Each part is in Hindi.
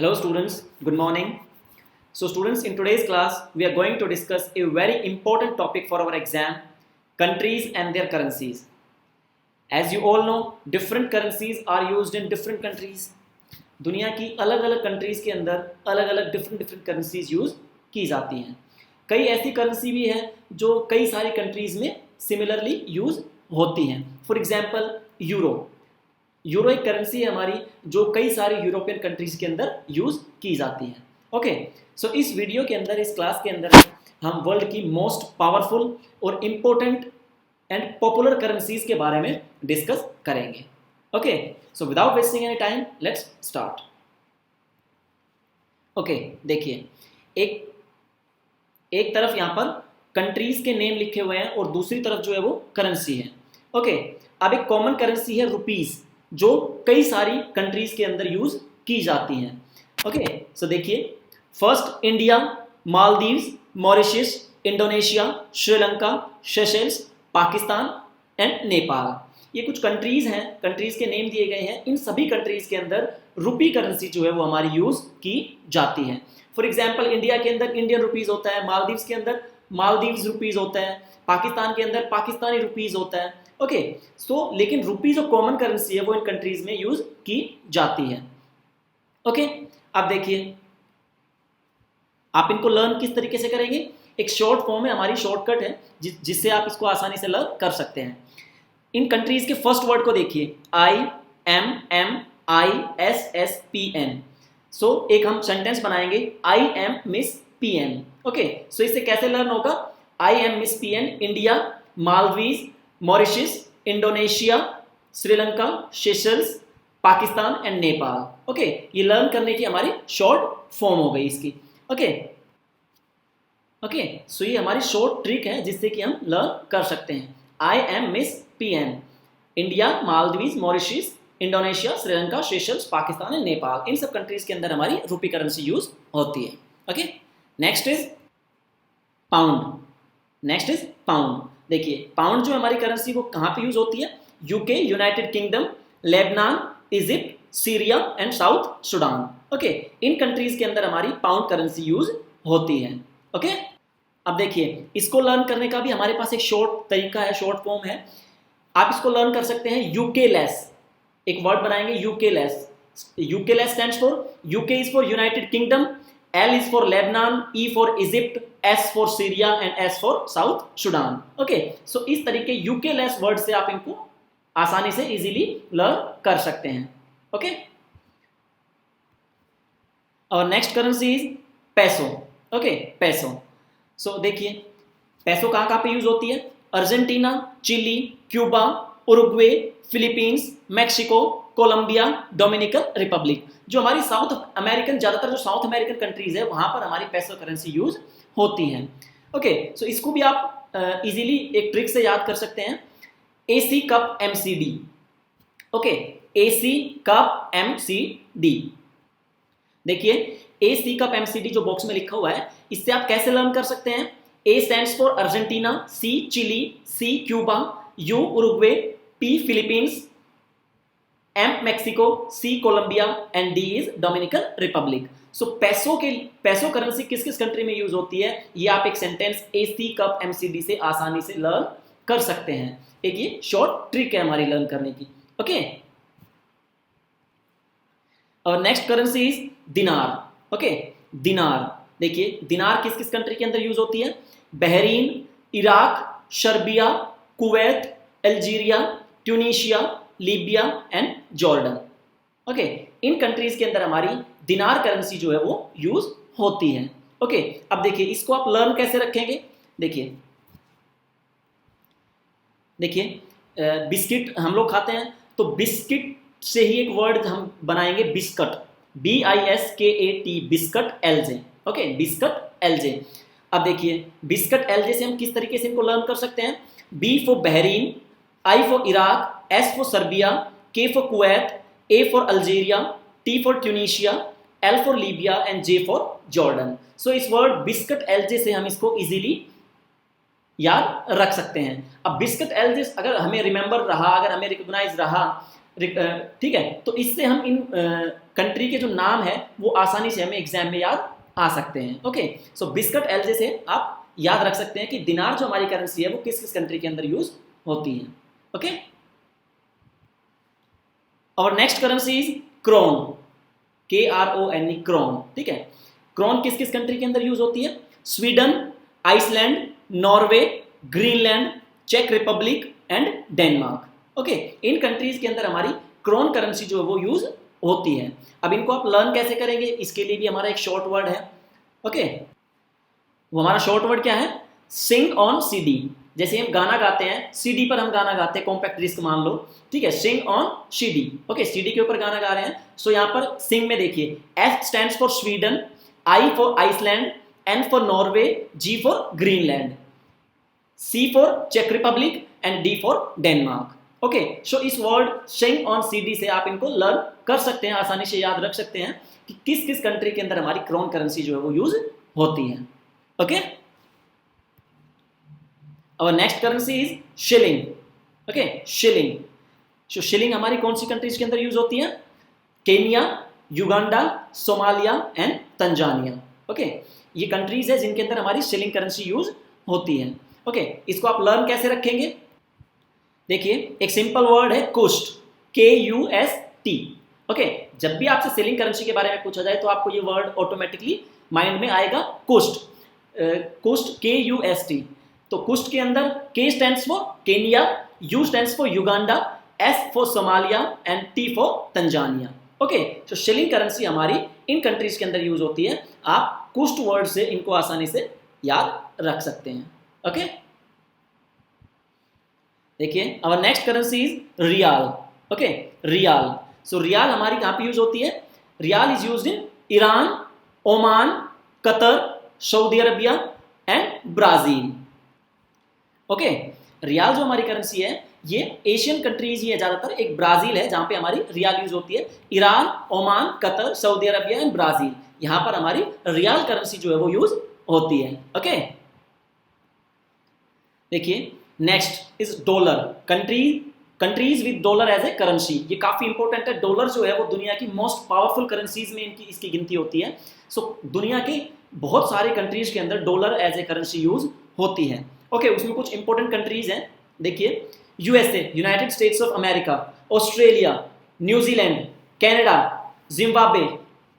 Hello students, good morning. So students, in today's class, we are going to discuss a very important topic for our exam, countries and their currencies. As you all know, different currencies are used in different countries. दुनिया की अलग अलग कंट्रीज़ के अंदर अलग अलग डिफरेंट करेंसीज यूज़ की जाती हैं. कई ऐसी करेंसी भी है जो कई सारी कंट्रीज़ में सिमिलरली यूज़ होती हैं. फॉर एग्जांपल यूरो एक करेंसी है हमारी जो कई सारी यूरोपियन कंट्रीज़ के अंदर यूज़ की जाती है. ओके, सो इस वीडियो के अंदर, इस क्लास के अंदर हम वर्ल्ड की मोस्ट पावरफुल और इम्पोर्टेंट एंड पॉपुलर करेंसीज के बारे में डिस्कस करेंगे. Okay, so without wasting any time let's start. Okay, देखिए एक तरफ यहाँ पर कंट्रीज के नेम लिखे हुए हैं और दूसरी तरफ जो है वो करेंसी है. ओके, अब एक कॉमन करेंसी है रुपीस जो कई सारी कंट्रीज के अंदर यूज की जाती हैं. ओके, सो देखिए, first India, Maldives, Mauritius, Indonesia, Sri Lanka, Seychelles, Pakistan and Nepal. ये कुछ कंट्रीज हैं, कंट्रीज के नेम दिए गए हैं. इन सभी कंट्रीज के अंदर रुपी करेंसी जो है वो हमारी यूज की जाती है. फॉर एग्जांपल, इंडिया के अंदर इंडियन रुपीज होता है, मालदीव्स के अंदर मालदीव्स रुपीज होता है, पाकिस्तान के अंदर पाकिस्तानी रुपीज होता है. ओके, सो लेकिन रुपी जो कॉमन करेंसी है वो इन कंट्रीज में यूज की जाती है. ओके, अब देखिए आप इनको लर्न किस तरीके से करेंगे. एक शॉर्ट फॉर्म है, हमारी शॉर्टकट है जिससे आप इसको आसानी से लर्न कर सकते हैं. इन कंट्रीज के फर्स्ट वर्ड को देखिए, IMMISSPN. सो एक हम सेंटेंस बनाएंगे, I am miss PN. Okay, so इससे कैसे लर्न होगा. I am miss PN, India, Maldives, Mauritius, Indonesia, Sri Lanka, Seychelles, Pakistan and Nepal. Okay, ये लर्न करने की हमारी शॉर्ट फॉर्म हो गई इसकी. ओके, सो ये हमारी शॉर्ट ट्रिक है जिससे कि हम लर्न कर सकते हैं. I am miss PN, India, Maldives, Mauritius, Indonesia, Sri Lanka, Seychelles, Pakistan and Nepal. इन सब कंट्रीज के अंदर हमारी रुपी करेंसी यूज होती है. Okay, next is pound. देखिए, पाउंड जो हमारी करेंसी वो कहाँ पे यूज होती है. UK, United kingdom, Lebanon, Egypt, Syria and south Sudan. Okay, इन कंट्रीज के अंदर हमारी पाउंड करेंसी यूज होती है. ओके, अब देखिए, इसको लर्न करने का भी हमारे पास एक शॉर्ट तरीका है, शॉर्ट फॉर्म है. आप इसको लर्न कर सकते हैं यूके लेस. एक वर्ड बनाएंगे UK less. UK less stands for, UK is for United kingdom, L is for Lebanon, E for Egypt, S for Syria and S for South Sudan. Okay, so इस तरीके यूके लेस वर्ड से आप इनको आसानी से इजीली लर्न कर सकते हैं. ओके, और नेक्स्ट करेंसी इज पैसो. ओके, पैसो. सो देखिए, पैसो कहाँ कहाँ पे यूज होती है. Argentina, Chile, Cuba, Uruguay, Philippines, Mexico, Colombia, Dominican Republic. जो हमारी साउथ अमेरिकन, ज़्यादातर जो साउथ अमेरिकन कंट्रीज है वहाँ पर हमारी पैसो करेंसी यूज होती हैं. ओके, सो इसको भी आप इजीली एक ट्रिक से याद कर सकते हैं. AC cup MCD. Okay, AC cup MCD. देखिए, AC कप MCD जो बॉक्स में लिखा हुआ है, इससे आप कैसे लर्न कर सकते हैं. A stands for Argentina, C Chile, C Cuba, U Uruguay, P Philippines, M Mexico, C Colombia and D is Dominican Republic. So peso currency किस किस कंट्री में यूज होती है, ये आप एक सेंटेंस AC कप MCD से आसानी से लर्न कर सकते हैं. एक ये शॉर्ट ट्रिक है हमारी लर्न करने की. ओके, और नेक्स्ट करेंसी इज दिनार. ओके, दिनार. देखिए, दिनार किस किस कंट्री के अंदर यूज होती है. Bahrain, Iraq, Serbia, Kuwait, Algeria, Tunisia, Libya and Jordan. Okay, इन कंट्रीज के अंदर हमारी दिनार करेंसी जो है वो यूज होती है. ओके, अब देखिए, इसको आप लर्न कैसे रखेंगे. देखिए, बिस्किट हम लोग खाते हैं, तो बिस्किट से ही एक वर्ड हम बनाएंगे, biscuit. BISKAT, biscuit LJ. Okay, biscuit LJ. अब देखिए, बिस्कट LJ से हम किस तरीके से इनको लर्न कर सकते हैं. B for Bahrain, I for Iraq, S for Serbia, K for Kuwait, A for Algeria, T for Tunisia, L for Libya and J for Jordan. So इस वर्ड बिस्कट LJ से हम इसको इजीली याद रख सकते हैं. अब बिस्कट LJ अगर हमें रिमेंबर रहा, अगर हमें रिकॉग्नाइज रहा, ठीक है, तो इससे हम इन कंट्री के जो नाम है वो आसानी से हमें एग्जाम में याद आ सकते हैं। ओके, सो बिस्कट एलजे से आप याद रख सकते हैं कि दिनार जो हमारी करेंसी है वो किस किस कंट्री के अंदर यूज होती है। ओके, और next currency is krone, KRON, krone. ठीक है, क्रोन किस किस कंट्री के अंदर यूज होती है? स्वीडन, आइसलैंड, नॉर्वे, ग्रीनलैंड, चेक रिपब्लिक एंड डेनमार्क। ओके, इन कंट्रीज के अंदर हमारी क्रोन करेंसी जो है वो यूज होती है। अब इनको आप लर्न कैसे करेंगे, इसके लिए भी हमारा एक शॉर्ट वर्ड है। ओके, वो हमारा शॉर्ट वर्ड क्या है? Sing on CD। जैसे हम गाना गाते हैं, CD पर हम गाना गाते हैं, कॉम्पैक्ट डिस्क मान लो, ठीक है, sing on CD। Okay, CD के ऊपर गाना गा रहे हैं। सो यहाँ पर सिंग में देखिए, S stands for Sweden, I for Iceland, N for Norway, G for Greenland, C for चेक Republic and D for Denmark. Okay, so इस वर्ड सिंग ऑन CD से आप इनको लर्न कर सकते हैं, आसानी से याद रख सकते हैं कि किस किस कंट्री के अंदर हमारी क्रोन करेंसी जो है वो यूज होती है। Okay, our next currency is shilling। Okay, shilling. So shilling हमारी कौन सी कंट्रीज के अंदर यूज होती है? Kenya, Uganda, Somalia and Tanzania. Okay, ये कंट्रीज है जिनके अंदर हमारी शिलिंग करेंसी यूज होती है। ओके, इसको आप लर्न कैसे रखेंगे? देखिए, एक सिंपल वर्ड है कुस्ट, KUST। ओके, जब भी आपसे शिलिंग करेंसी के बारे में पूछा जाए तो आपको ये वर्ड ऑटोमेटिकली माइंड में आएगा, कुस्ट। कुस्ट, KUST। तो कुस्ट के अंदर K stands for Kenya, U stands for Uganda, S for Somalia and T for Tanzania. Okay, तो शिलिंग करेंसी हमारी इन कंट्रीज के अंदर यूज होती है। आप कुस्ट वर्ड से इनको आसानी से याद रख सकते हैं। ओके, देखिए, our next currency is riyal. Okay, riyal. So riyal हमारी कहां पे यूज होती है? Riyal is used in Iran, Oman, Qatar, Saudi Arabia and Brazil. Okay, riyal जो हमारी करेंसी है ये एशियन कंट्रीज ही है ज्यादातर, एक ब्राजील है जहां पे हमारी रियाल यूज होती है। Iran, Oman, Qatar, Saudi Arabia and Brazil, यहां पर हमारी रियाल करेंसी जो है वो यूज होती है। ओके, देखिए, next is dollar. Countries with dollar as a currency, ये काफी इंपॉर्टेंट है। डॉलर जो है वो दुनिया की मोस्ट पावरफुल करेंसीज में इसकी गिनती होती है। सो दुनिया के बहुत सारे कंट्रीज के अंदर dollar as a currency use होती है। ओके, उसमें कुछ इंपॉर्टेंट कंट्रीज हैं। देखिए, USA, United States of America, Australia, New Zealand, Canada, Zimbabwe,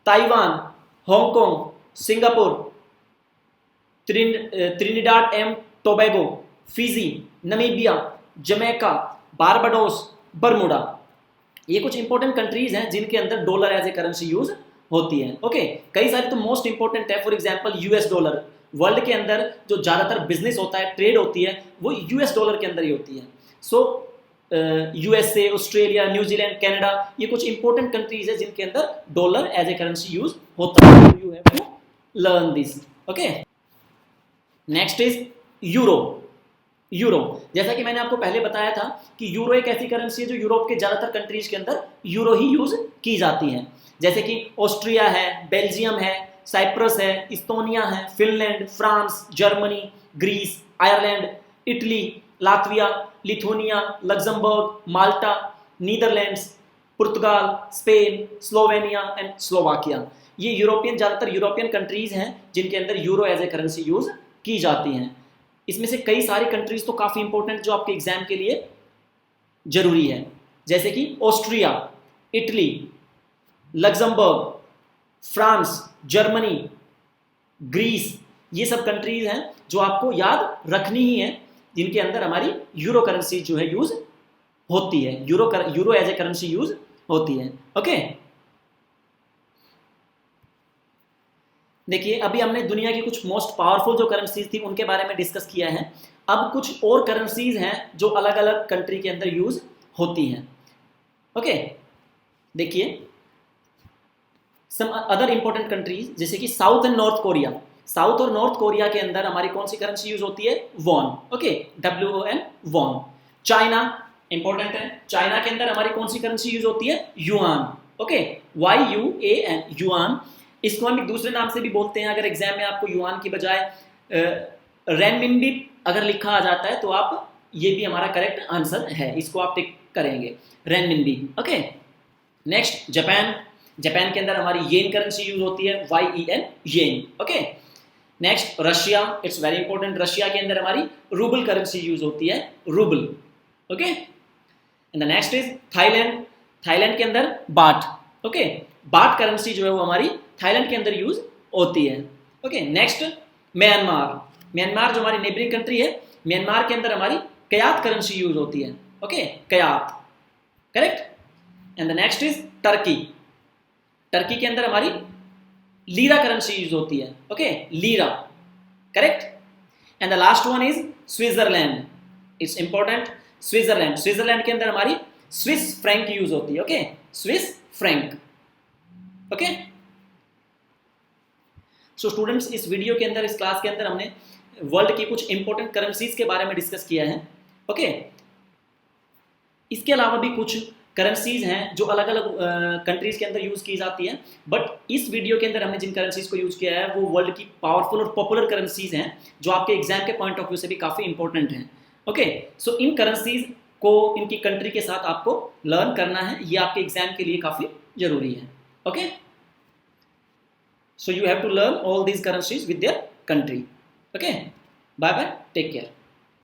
Taiwan, Hong Kong, Singapore, Trinidad and Tobago, Fiji, Namibia, Jamaica, Barbados, Bermuda. ये कुछ इंपॉर्टेंट कंट्रीज हैं जिनके अंदर dollar as a currency use होती है। ओके, कई सारे तो मोस्ट इंपॉर्टेंट है, for example US dollar. World के अंदर जो ज्यादातर बिजनेस होता है, ट्रेड होती है, वो US डॉलर के अंदर ही होती है। So USA, Australia, New Zealand, Canada, ये कुछ इंपॉर्टेंट कंट्रीज है जिनके अंदर dollar as a currency use होता है। You have to learn this. Okay, next is euro. Euro, जैसा कि मैंने आपको पहले बताया था कि यूरो एक ऐसी करेंसी है जो यूरोप के ज्यादातर कंट्रीज के अंदर यूरो ही यूज की जाती है। जैसे कि ऑस्ट्रिया है, बेल्जियम है, साइप्रस है, इस्तोनिया है, Finland, France, Germany, Greece, Ireland, Italy, Latvia, Lithuania, Luxembourg, Malta, Netherlands, पुर्तगाल, स्पेन, स्लोवेनिया एंड स्लोवाकिया। ये ज्यादातर यूरोपियन कंट्रीज हैं जिनके अंदर euro as a currency use की जाती हैं। इसमें से कई सारी कंट्रीज तो काफी इंपॉर्टेंट जो आपके एग्जाम के लिए जरूरी है, जैसे कि Austria, Italy, Luxembourg, France, Germany, Greece, ये सब कंट्रीज हैं जो आपको याद रखनी ही है, जिनके अंदर हमारी यूरो करेंसी जो है यूज होती है। Euro as a currency use होती है। ओके, देखिए, अभी हमने दुनिया की कुछ मोस्ट पावरफुल जो करेंसीज थी उनके बारे में डिस्कस किया है। अब कुछ और करेंसीज हैं जो अलग अलग कंट्री के अंदर यूज होती हैं। ओके, देखिए, सम अदर इंपॉर्टेंट कंट्रीज जैसे कि south and north Korea. South और नॉर्थ कोरिया के अंदर हमारी कौन सी करेंसी यूज होती है? Won. Okay, WON, won. China important है, चाइना के अंदर हमारी कौन सी करेंसी यूज होती है? युआन। Okay, YUAN, yuan. इसको हम एक दूसरे नाम से भी बोलते हैं। अगर एग्जाम में आपको युआन की बजाय रेनमिनबी अगर लिखा आ जाता है तो आप, ये भी हमारा करेक्ट आंसर है। इसको आप टिक करेंगे, renminbi. Okay, next Japan, Japan के अंदर हमारी येन करेंसी यूज होती है, YEN, yen. Okay, next Russia, it's very important, Russia के अंदर हमारी रूबल करेंसी यूज होती है, rouble. Okay, and the next is Thailand, Thailand के अंदर बाट। ओके, बाट करेंसी जो है वो हमारी थाईलैंड के अंदर यूज होती है। ओके, नेक्स्ट म्यांमार, म्यांमार जो हमारी नेबरिंग कंट्री है, म्यांमार के अंदर हमारी कयात करेंसी यूज होती है। Okay, kyat, correct. And the next is Turkey, Turkey के अंदर हमारी लीरा करेंसी यूज होती है। Okay, lira, correct. And the last one is Switzerland, it's important, Switzerland, Switzerland के अंदर हमारी स्विस फ्रैंक यूज होती है। Okay, Swiss franc. Okay, so students, इस वीडियो के अंदर, इस क्लास के अंदर हमने वर्ल्ड की कुछ इंपॉर्टेंट करेंसीज के बारे में डिस्कस किया है। ओके, इसके अलावा भी कुछ करेंसीज हैं जो अलग अलग कंट्रीज के अंदर यूज की जाती हैं, बट इस वीडियो के अंदर हमने जिन करेंसीज को यूज किया है वो वर्ल्ड की पावरफुल और पॉपुलर करेंसीज हैं जो आपके एग्जाम के पॉइंट ऑफ व्यू से भी काफी इंपॉर्टेंट हैं। ओके, सो इन करेंसीज को इनकी कंट्री के साथ आपको लर्न करना है, ये आपके एग्जाम के लिए काफी जरूरी है। Okay, so you have to learn all these currencies with their country. Okay, bye bye, take care.